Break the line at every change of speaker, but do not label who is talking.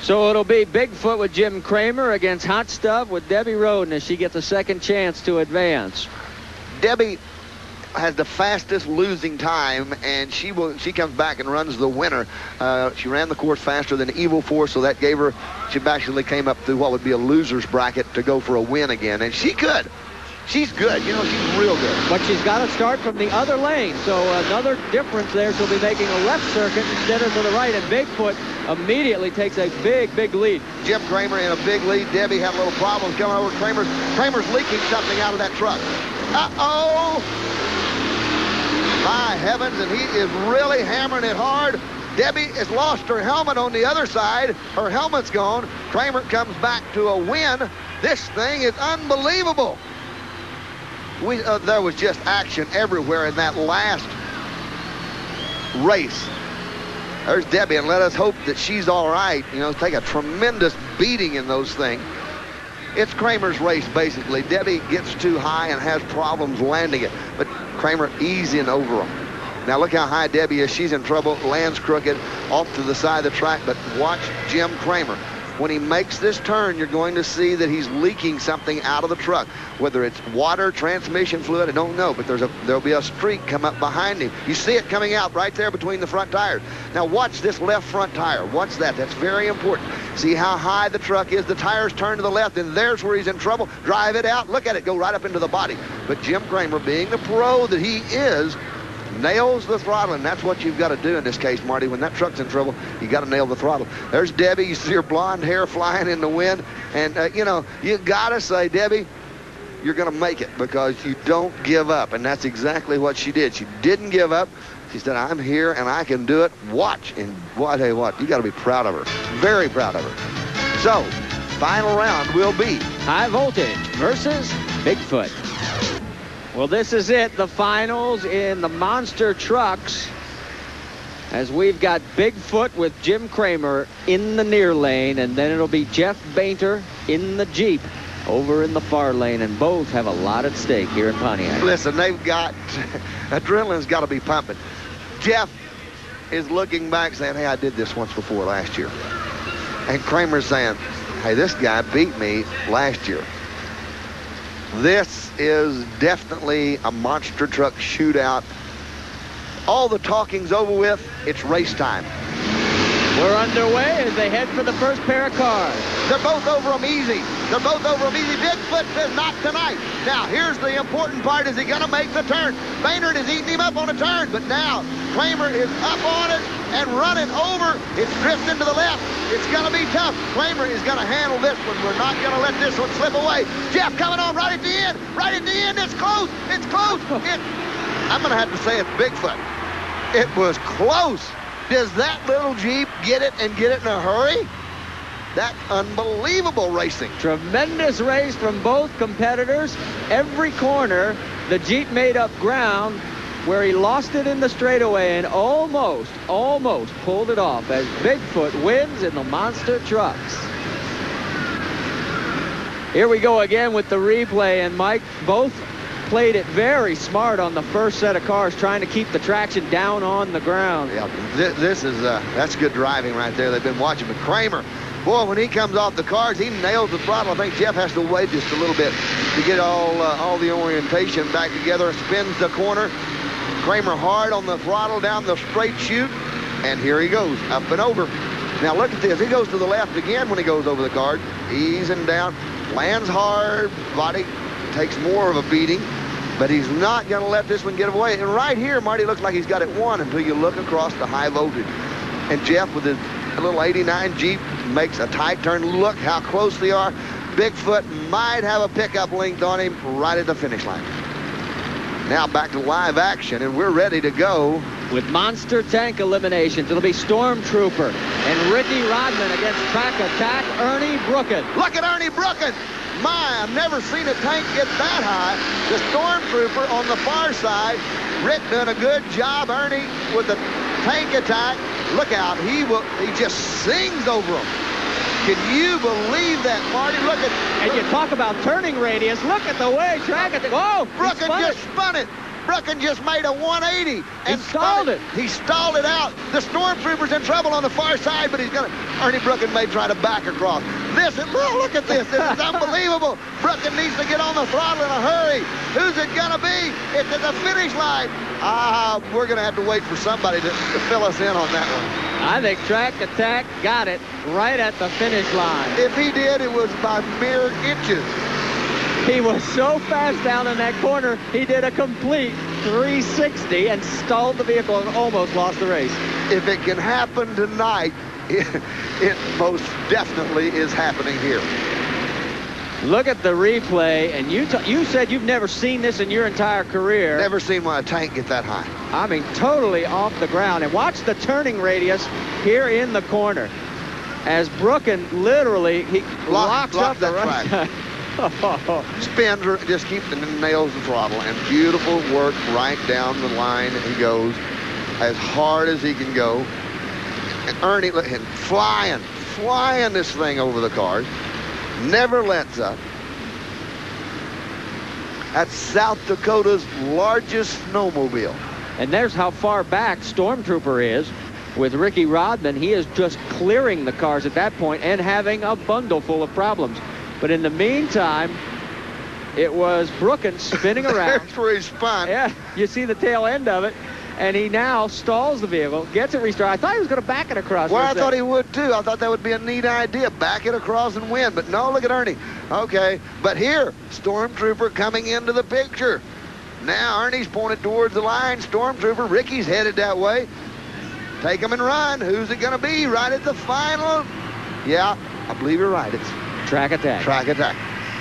So it'll be Bigfoot with Jim Kramer against Hot Stuff with Debbie Roden as she gets a second chance to advance.
Debbie has the fastest losing time, and she comes back and runs the winner. She ran the course faster than Evil Force, so that gave her, she actually came up through what would be a loser's bracket to go for a win again, and she could. She's good. You know, she's real good.
But she's got to start from the other lane. So another difference there. She'll be making a left circuit instead of to the right. And Bigfoot immediately takes a big, big lead.
Jim Kramer in a big lead. Debbie had a little problems coming over. Kramer's leaking something out of that truck. Uh-oh. My heavens, and he is really hammering it hard. Debbie has lost her helmet on the other side. Her helmet's gone. Kramer comes back to a win. This thing is unbelievable. There was just action everywhere in that last race. There's Debbie, and let us hope that she's all right. You know, take a tremendous beating in those things. It's Kramer's race, basically. Debbie gets too high and has problems landing it, but Kramer easing over him. Now look how high Debbie is. She's in trouble, lands crooked, off to the side of the track, but watch Jim Kramer. When he makes this turn, you're going to see that he's leaking something out of the truck. Whether it's water, transmission fluid, I don't know, but there'll be a streak come up behind him. You see it coming out right there between the front tires. Now watch this left front tire. Watch that. That's very important. See how high the truck is. The tires turn to the left, and there's where he's in trouble. Drive it out. Look at it go right up into the body. But Jim Kramer, being the pro that he is, nails the throttle, and that's what you've got to do in this case, Marty. When that truck's in trouble, you got to nail the throttle. There's Debbie. You see her blonde hair flying in the wind, and you know, you got to say, Debbie, you're going to make it because you don't give up, and that's exactly what she did. She didn't give up. She said, I'm here and I can do it. Watch, and what? Hey, what? You got to be proud of her. Very proud of her. So, final round will be
High Voltage versus Bigfoot. Well, this is it, the finals in the monster trucks, as we've got Bigfoot with Jim Kramer in the near lane, and then it'll be Jeff Bainter in the Jeep over in the far lane, and both have a lot at stake here in Pontiac.
Listen, they've got, adrenaline's got to be pumping. Jeff is looking back saying, hey, I did this once before last year. And Kramer's saying, hey, this guy beat me last year. This is definitely a monster truck shootout. All the talking's over with. It's race time.
We're underway as they head for the first pair of cars.
They're both over them easy. They're both over them easy. Bigfoot says not tonight. Now, here's the important part. Is he going to make the turn? Baynard is eating him up on a turn, but now Kramer is up on it and running over. It's drifting to the left. It's going to be tough. Kramer is going to handle this one. We're not going to let this one slip away. Jeff coming on right at the end. Right at the end. It's close. It's close. I'm going to have to say it's Bigfoot. It was close. Does that little Jeep get it and get it in a hurry? That's unbelievable racing.
Tremendous race from both competitors. Every corner, the Jeep made up ground where he lost it in the straightaway and almost pulled it off as Bigfoot wins in the monster trucks. Here we go again with the replay, and Mike, both played it very smart on the first set of cars, trying to keep the traction down on the ground.
Yeah, this is that's good driving right there. They've been watching. But Kramer, boy, when he comes off the cars, he nails the throttle. I think Jeff has to wait just a little bit to get all the orientation back together. Spins the corner. Kramer hard on the throttle down the straight chute, and here he goes up and over. Now look at this. He goes to the left again when he goes over the card, easing down, lands hard, body takes more of a beating, but he's not going to let this one get away. And right here, Marty looks like he's got it won until you look across the high voltage. And Jeff with his little 89 Jeep makes a tight turn. Look how close they are. Bigfoot might have a pickup linked on him right at the finish line. Now back to live action, and we're ready to go.
With monster tank eliminations, it'll be Stormtrooper and Ricky Rodman against Track Attack, Ernie Brooken.
Look at Ernie Brooken. My, I've never seen a tank get that high. The Stormtrooper on the far side. Rick doing a good job. Ernie with the tank attack. Look out. He just sings over him. Can you believe that, Marty? Look at...
And you talk about turning radius. Look at the way Track Attack... Oh,
Brooken just spun it. Brookin just made a 180 and
stalled it.
He stalled it out. The Stormtrooper's in trouble on the far side, but Ernie Brookin may try to back across. Look at this. This is unbelievable. Brookin needs to get on the throttle in a hurry. Who's it going to be? It's at the finish line. We're going to have to wait for somebody to fill us in on that one.
I think Track Attack got it right at the finish line.
If he did, it was by mere inches.
He was so fast down in that corner, he did a complete 360 and stalled the vehicle and almost lost the race.
If it can happen tonight, it most definitely is happening here.
Look at the replay, and you said you've never seen this in your entire career.
Never seen a tank get that high.
I mean, totally off the ground. And watch the turning radius here in the corner. As Brookin literally, he locks up the right side.
Spins, just keep the nails the throttle, and beautiful work right down the line. He goes as hard as he can go. And Ernie flying this thing over the cars. Never lets up. That's South Dakota's largest snowmobile.
And there's how far back Stormtrooper is. With Ricky Rodman, he is just clearing the cars at that point and having a bundle full of problems. But in the meantime, it was Brookin spinning around.
There's where he spun.
Yeah, you see the tail end of it. And he now stalls the vehicle, gets it restarted. I thought he was going to back it across.
Well, I thought he would, too. I thought that would be a neat idea. Back it across and win. But no, look at Ernie. Okay, but here, Stormtrooper coming into the picture. Now Ernie's pointed towards the line. Stormtrooper, Ricky's headed that way. Take him and run. Who's it going to be right at the final? Yeah, I believe you're right. It's
Track Attack.
Track Attack.